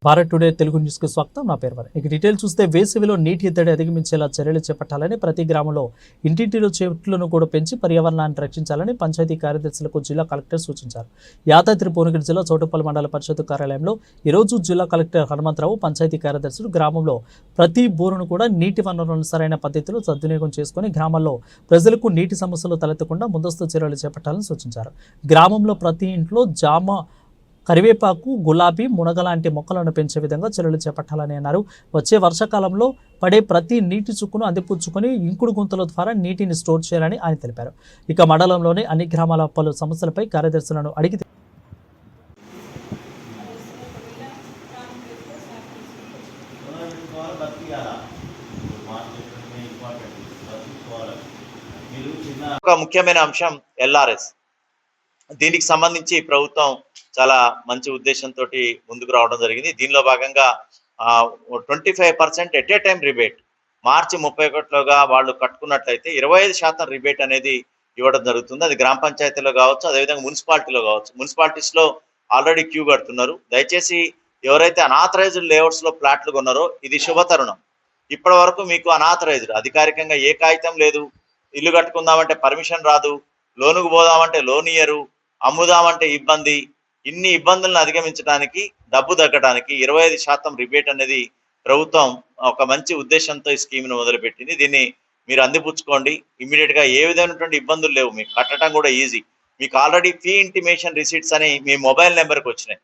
Bharat today Telugu news కు స్వాగతం. నా పేరు ఇక డీటెయిల్ చూస్తే వేసవిలో నీటి ఎద్దడి అధిగమించేలా చర్యలు చేపట్టాలని, ప్రతి గ్రామంలో ఇంటింటిలో చెట్లను కూడా పెంచి పర్యావరణాన్ని రక్షించాలని పంచాయతీ కార్యదర్శులకు జిల్లా కలెక్టర్ సూచించారు. యాదాద్రి భువనగిరి జిల్లా చోటుపల్లి మండల పరిషత్ కార్యాలయంలో ఈరోజు జిల్లా కలెక్టర్ హనుమంతరావు పంచాయతీ కార్యదర్శులు గ్రామంలో ప్రతి బోరును కూడా నీటి వనరులను సరైన పద్ధతిలో సద్వినియోగం చేసుకుని గ్రామాల్లో ప్రజలకు నీటి సమస్యలు తలెత్తకుండా ముందస్తు చర్యలు చేపట్టాలని సూచించారు. గ్రామంలో ప్రతి ఇంట్లో జామ, కరివేపాకు, గులాబీ, మునగ లాంటి మొక్కలను పెంచే విధంగా చర్యలు చేపట్టాలని అన్నారు. వచ్చే వర్షాకాలంలో పడే ప్రతి నీటి చుక్కును అందిపుచ్చుకొని ఇంకుడు గుంతల ద్వారా నీటిని స్టోర్ చేయాలని ఆయన తెలిపారు. ఇక మండలంలోని అన్ని గ్రామాల పలు సమస్యలపై కార్యదర్శులను అడిగి ఒక ముఖ్యమైన అంశం ఎల్ఆర్ఎస్. దీనికి సంబంధించి ప్రభుత్వం చాలా మంచి ఉద్దేశంతో ముందుకు రావడం జరిగింది. దీనిలో భాగంగా 25% ఎట్ ఏ టైం రిబేట్ మార్చి 31లోగా వాళ్ళు కట్టుకున్నట్లయితే 25% రిబేట్ అనేది ఇవ్వడం జరుగుతుంది. అది గ్రామ పంచాయతీలో కావచ్చు, అదేవిధంగా మున్సిపాలిటీలో కావచ్చు. మున్సిపాలిటీస్లో ఆల్రెడీ క్యూ కడుతున్నారు. దయచేసి ఎవరైతే అనాథరైజ్డ్ లేఅవుట్స్లో ప్లాట్లు కొన్నారో ఇది శుభతరుణం. ఇప్పటి వరకు మీకు అనాథరైజ్డ్ అధికారికంగా ఏ కాగితం లేదు, ఇల్లు కట్టుకుందామంటే పర్మిషన్ రాదు, లోనుకు పోదామంటే లోన్ ఇయ్యరు, అమ్ముదామంటే ఇబ్బంది. ఇన్ని ఇబ్బందులను అధిగమించడానికి, డబ్బు తగ్గడానికి 25% రిబేట్ అనేది ప్రభుత్వం ఒక మంచి ఉద్దేశంతో ఈ స్కీమ్ను మొదలుపెట్టింది. దీన్ని మీరు అందిపుచ్చుకోండి. ఇమ్మీడియట్గా ఏ విధమైనటువంటి ఇబ్బందులు లేవు, మీకు కట్టడం కూడా ఈజీ. మీకు ఆల్రెడీ ఫీ ఇంటిమేషన్ రిసీట్స్ అని మీ మొబైల్ నెంబర్కి వచ్చినాయి.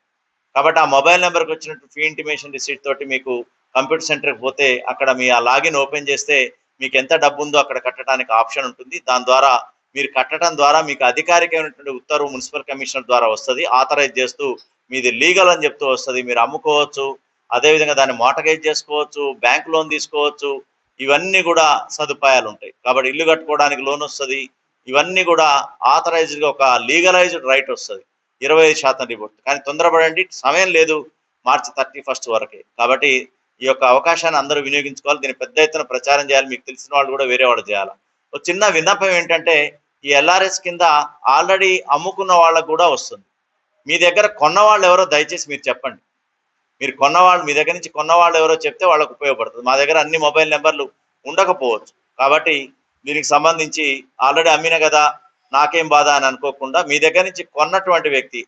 కాబట్టి ఆ మొబైల్ నెంబర్కి వచ్చినట్టు ఫీ ఇంటిమేషన్ రిసీట్ తోటి మీకు కంప్యూటర్ సెంటర్కి పోతే అక్కడ మీ ఆ లాగిన్ ఓపెన్ చేస్తే మీకు ఎంత డబ్బు ఉందో అక్కడ కట్టడానికి ఆప్షన్ ఉంటుంది. దాని ద్వారా మీరు కట్టడం ద్వారా మీకు అధికారికమైనటువంటి ఉత్తర్వు మున్సిపల్ కమిషనర్ ద్వారా వస్తుంది. ఆథరైజ్ చేస్తూ మీది లీగల్ అని చెప్తూ వస్తుంది. మీరు అమ్ముకోవచ్చు, అదేవిధంగా దాన్ని మోటగేజ్ చేసుకోవచ్చు, బ్యాంక్ లోన్ తీసుకోవచ్చు. ఇవన్నీ కూడా సదుపాయాలు ఉంటాయి. కాబట్టి ఇల్లు కట్టుకోవడానికి లోన్ వస్తుంది. ఇవన్నీ కూడా ఆథరైజ్డ్గా ఒక లీగలైజ్డ్ రైట్ వస్తుంది. 25% రిపోర్ట్. కానీ తొందరపడండి, సమయం లేదు, మార్చి 31 వరకే. కాబట్టి ఈ యొక్క అవకాశాన్ని అందరూ వినియోగించుకోవాలి. దీన్ని పెద్ద ఎత్తున ప్రచారం చేయాలి. మీకు తెలిసిన వాళ్ళు కూడా వేరే వాళ్ళు చేయాలి. ఒక చిన్న విన్నపం ఏంటంటే, ఈ ఎల్ఆర్ఎస్ కింద ఆల్రెడీ అమ్ముకున్న వాళ్ళకు కూడా వస్తుంది. మీ దగ్గర కొన్న వాళ్ళు ఎవరో దయచేసి మీరు చెప్పండి. మీరు కొన్నవాళ్ళు, మీ దగ్గర నుంచి కొన్న వాళ్ళు ఎవరో చెప్తే వాళ్ళకు ఉపయోగపడుతుంది. మా దగ్గర అన్ని మొబైల్ నెంబర్లు ఉండకపోవచ్చు. కాబట్టి దీనికి సంబంధించి ఆల్రెడీ అమ్మిన కదా నాకేం బాధ అని అనుకోకుండా, మీ దగ్గర నుంచి కొన్నటువంటి వ్యక్తి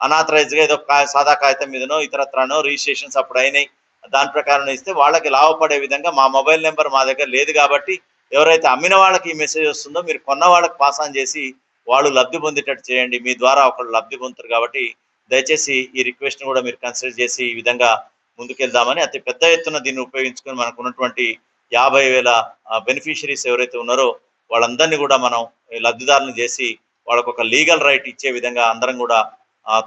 అనాథరైజ్గా ఏదో సాదా కాగితం మీదనో ఇతరత్రనో రిజిస్ట్రేషన్స్ అప్పుడు అయినాయి, దాని ప్రకారం ఇస్తే వాళ్ళకి లాభపడే విధంగా మా మొబైల్ నెంబర్ మా దగ్గర లేదు. కాబట్టి ఎవరైతే అమ్మిన వాళ్ళకి ఈ మెసేజ్ వస్తుందో మీరు కొన్న వాళ్ళకి పాస్ ఆన్ చేసి వాళ్ళు లబ్ధి పొందేటట్టు చేయండి. మీ ద్వారా ఒకళ్ళు లబ్ధి పొందుతారు. కాబట్టి దయచేసి ఈ రిక్వెస్ట్ని కూడా మీరు కన్సిడర్ చేసి ఈ విధంగా ముందుకెళ్దామని, అతి పెద్ద ఎత్తున దీన్ని ఉపయోగించుకొని మనకు ఉన్నటువంటి 50,000 బెనిఫిషరీస్ ఎవరైతే ఉన్నారో వాళ్ళందరినీ కూడా మనం లబ్ధిదారులను చేసి వాళ్ళకు ఒక లీగల్ రైట్ ఇచ్చే విధంగా అందరం కూడా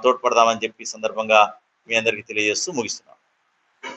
తోడ్పడదామని చెప్పి సందర్భంగా మీ అందరికీ తెలియజేస్తూ ముగిస్తున్నాం.